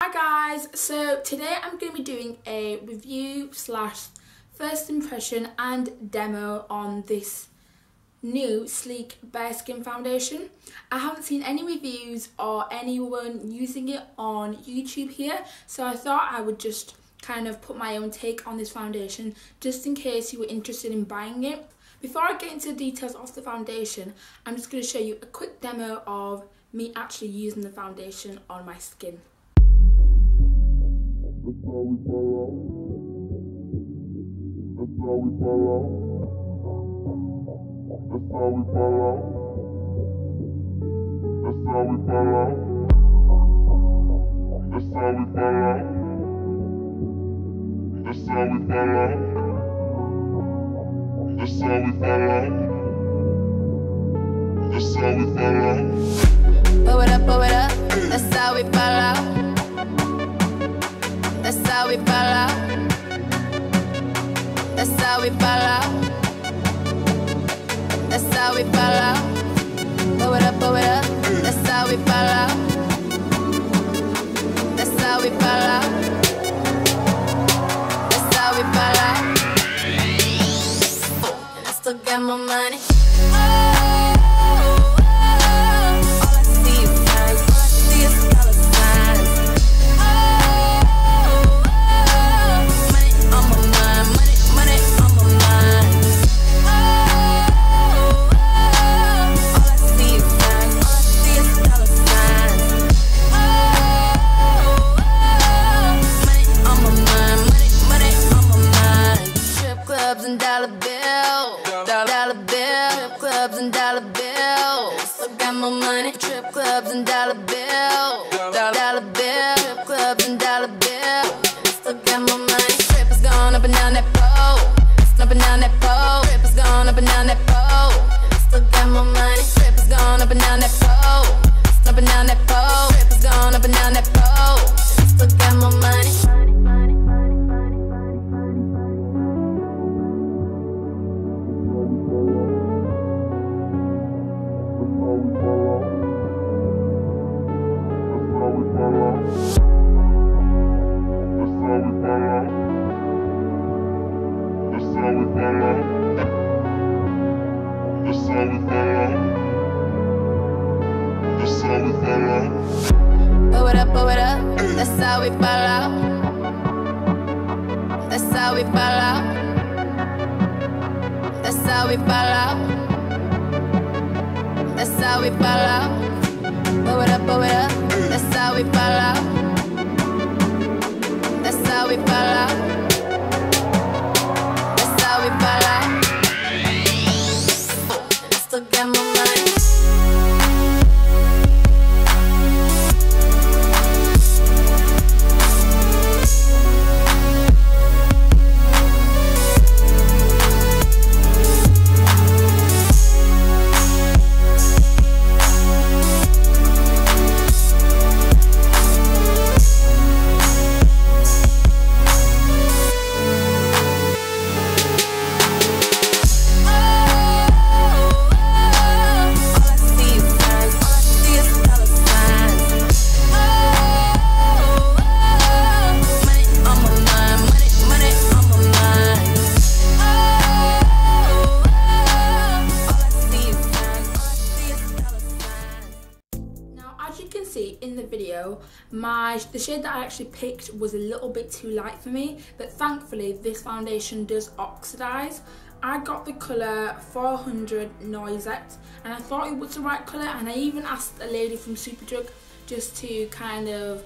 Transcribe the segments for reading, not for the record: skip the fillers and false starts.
Hi guys, so today I'm going to be doing a review slash first impression and demo on this new Sleek Bare Skin foundation. I haven't seen any reviews or anyone using it on YouTube here, so I thought I would just kind of put my own take on this foundation just in case you were interested in buying it. Before I get into the details of the foundation, I'm just going to show you a quick demo of me actually using the foundation on my skin. That's how we fall out. That's how we fall out. That's how we fall out. That's how we fall out. That's how we fall out. That's how we fall out. That's how we fall out. That's how we fall out. Blow it up, that's how we fall out. That's how we fall out. That's how we fall out. That's how we fall out. Blow it up, that's how we fall out. That's how we fall out. That's how we fall out. And I still got my money. Clubs and dollar bills. Still got my money. Trip clubs and dollar bills. Dollar bill. Trip clubs and dollar bills. Still got my money. Trip is going up and down that pole. Up and down that pole. Trip is going up and down that pole. Still got my money. Trip is going up and down that pole. Up and down that pole. Trip is going up and down that pole. Still got my money. Blow it up, that's how we fall out. That's how we fall out. That's how we fall out. That's how we fall out. Blow it up, that's how we fall out. That's how we fall out. That's how we fall out. And I still got my money. In the video, the shade that I actually picked was a little bit too light for me, but thankfully this foundation does oxidize. I got the colour 400 Noisette and I thought it was the right colour, and I even asked a lady from Superdrug just to kind of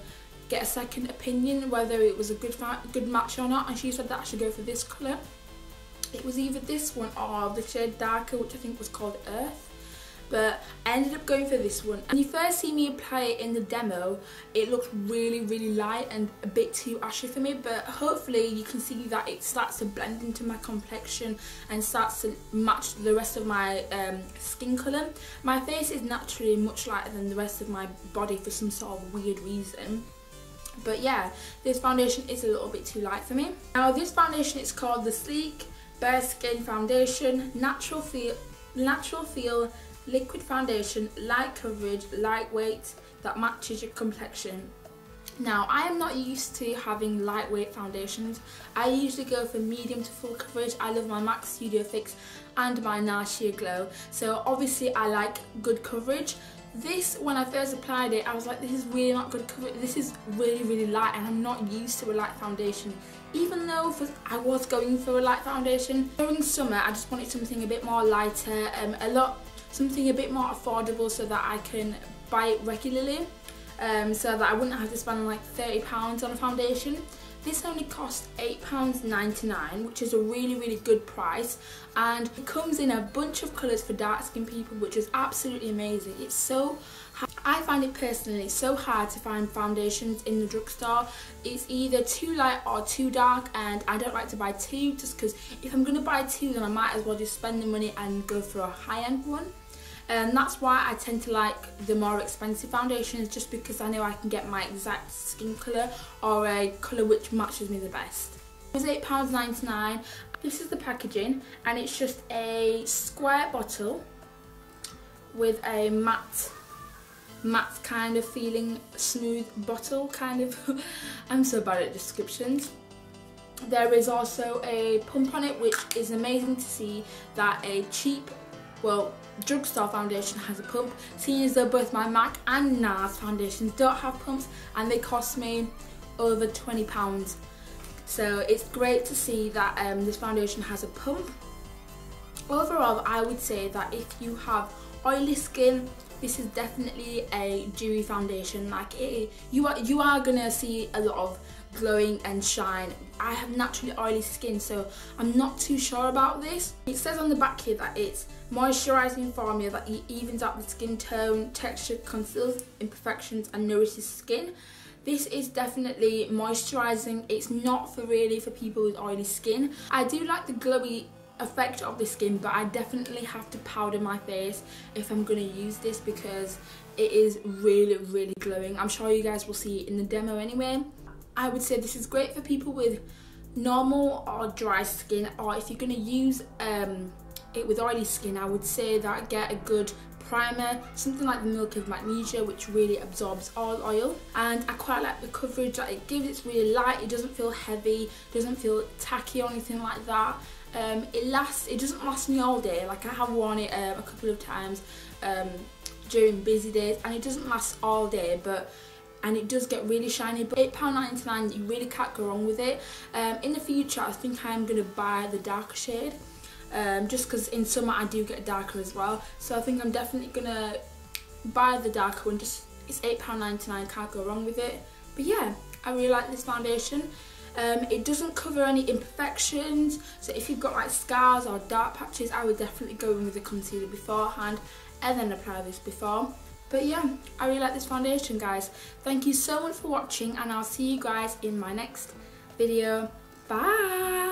get a second opinion whether it was a good match or not, and she said that I should go for this colour. It was either this one or the shade darker, which I think was called Earth. But I ended up going for this one. When you first see me apply it in the demo, it looked really light and a bit too ashy for me, but hopefully you can see that it starts to blend into my complexion and starts to match the rest of my skin colour. My face is naturally much lighter than the rest of my body for some sort of weird reason. But yeah, this foundation is a little bit too light for me. Now this foundation is called the Sleek Bare Skin Foundation Natural Feel liquid foundation, light coverage, lightweight, that matches your complexion. Now, I am not used to having lightweight foundations. I usually go for medium to full coverage. I love my MAC Studio Fix and my NARS Sheer Glow. So obviously I like good coverage. This, when I first applied it, I was like, this is really not good coverage. This is really, really light, and I'm not used to a light foundation. Even though I was going for a light foundation. During summer, I just wanted something a bit more lighter, something a bit more affordable so that I can buy it regularly. So that I wouldn't have to spend like £30 on a foundation. This only cost £8.99, which is a really, really good price, and it comes in a bunch of colours for dark skin people, which is absolutely amazing. It's so, I find it personally so hard to find foundations in the drugstore. It's either too light or too dark, and I don't like to buy two, just because if I'm going to buy two, then I might as well just spend the money and go for a high-end one. And that's why I tend to like the more expensive foundations, just because I know I can get my exact skin colour or a colour which matches me the best. It was £8.99. This is the packaging, and it's just a square bottle with a matte kind of feeling, smooth bottle kind of. I'm so bad at descriptions. There is also a pump on it, which is amazing to see that a cheap, well, drugstore foundation has a pump, seeing as though both my MAC and NARS foundations don't have pumps, and they cost me over £20. So it's great to see that this foundation has a pump. Overall, I would say that if you have oily skin, this is definitely a dewy foundation. Like you are gonna see a lot of glowing and shine. I have naturally oily skin, so I'm not too sure about this. It says on the back here that it's moisturising formula that evens out the skin tone, texture, conceals imperfections and nourishes skin. This is definitely moisturising. It's not really for people with oily skin. I do like the glowy effect of the skin, but I definitely have to powder my face if I'm going to use this, because it is really, really glowing. I'm sure you guys will see it in the demo anyway. I would say this is great for people with normal or dry skin, or if you're going to use it with oily skin, I would say that get a good primer, something like the Milk of Magnesia, which really absorbs all oil. And I quite like the coverage that it gives. It's really light, it doesn't feel heavy, it doesn't feel tacky or anything like that. It doesn't last me all day. Like, I have worn it a couple of times during busy days, and it doesn't last all day, and it does get really shiny. But £8.99, you really can't go wrong with it. In the future, I think I'm going to buy the darker shade, just because in summer I do get darker as well. So I think I'm definitely going to buy the darker one. Just, it's £8.99, can't go wrong with it. But yeah, I really like this foundation. It doesn't cover any imperfections, so if you've got like scars or dark patches, I would definitely go in with the concealer beforehand and then apply this before. But yeah, I really like this foundation, guys. Thank you so much for watching, and I'll see you guys in my next video. Bye!